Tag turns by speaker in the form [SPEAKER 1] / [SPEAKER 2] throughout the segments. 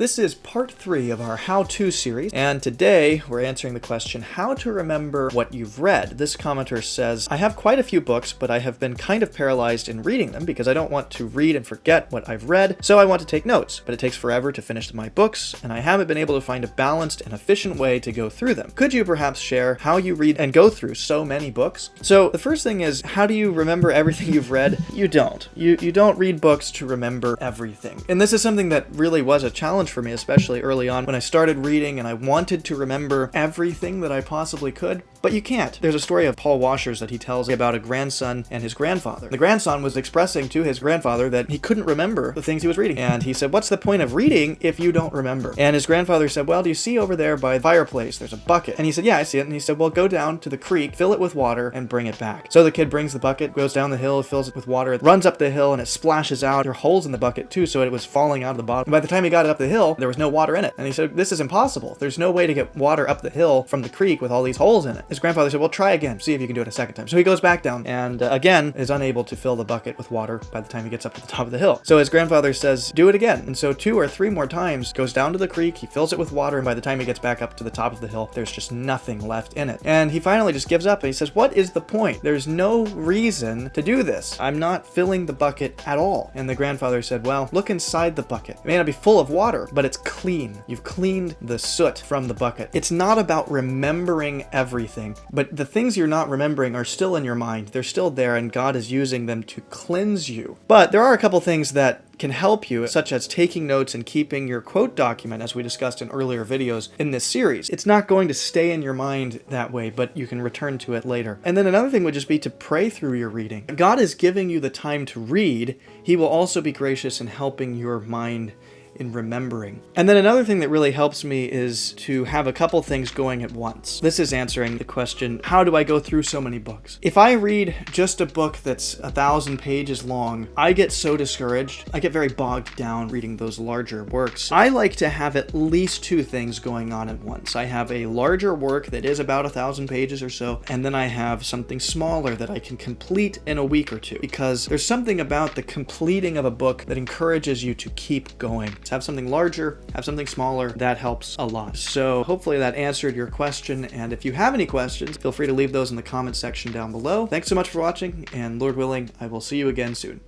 [SPEAKER 1] This is part 3 of our how-to series, and today we're answering the question, how to remember what you've read. This commenter says, I have quite a few books, but I have been kind of paralyzed in reading them because I don't want to read and forget what I've read, so I want to take notes, but it takes forever to finish my books, and I haven't been able to find a balanced and efficient way to go through them. Could you perhaps share how you read and go through so many books? So the first thing is, how do you remember everything you've read? You don't. You don't read books to remember everything. And this is something that really was a challenge for me, especially early on when I started reading and I wanted to remember everything that I possibly could, but you can't. There's a story of Paul Washer's that he tells about a grandson and his grandfather. The grandson was expressing to his grandfather that he couldn't remember the things he was reading. And he said, what's the point of reading if you don't remember? And his grandfather said, well, do you see over there by the fireplace, there's a bucket? And he said, yeah, I see it. And he said, well, go down to the creek, fill it with water, and bring it back. So the kid brings the bucket, goes down the hill, fills it with water, runs up the hill, and it splashes out. There are holes in the bucket too, so it was falling out of the bottom. And by the time he got it up the hill, there was no water in it. And he said, this is impossible. There's no way to get water up the hill from the creek with all these holes in it. His grandfather said, well, try again. See if you can do it a second time. So he goes back down and again is unable to fill the bucket with water by the time he gets up to the top of the hill. So his grandfather says, do it again. And so 2 or 3 more times, goes down to the creek, he fills it with water, and by the time he gets back up to the top of the hill, there's just nothing left in it. And he finally just gives up and he says, what is the point? There's no reason to do this. I'm not filling the bucket at all. And the grandfather said, well, look inside the bucket. It may not be full of water, but it's clean. You've cleaned the soot from the bucket. It's not about remembering everything, but the things you're not remembering are still in your mind. They're still there, and God is using them to cleanse you. But there are a couple things that can help you, such as taking notes and keeping your quote document, as we discussed in earlier videos in this series. It's not going to stay in your mind that way, but you can return to it later. And then another thing would just be to pray through your reading. God is giving you the time to read. He will also be gracious in helping your mind in remembering. And then another thing that really helps me is to have a couple things going at once. This is answering the question, how do I go through so many books? If I read just a book that's 1,000 pages long, I get so discouraged. I get very bogged down reading those larger works. I like to have at least 2 things going on at once. I have a larger work that is about 1,000 pages or so, and then I have something smaller that I can complete in a week or 2, because there's something about the completing of a book that encourages you to keep going. Have something larger, have something smaller, that helps a lot. So hopefully that answered your question, and if you have any questions, feel free to leave those in the comment section down below. Thanks so much for watching, and Lord willing, I will see you again soon.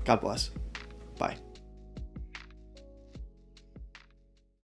[SPEAKER 1] God bless. Bye.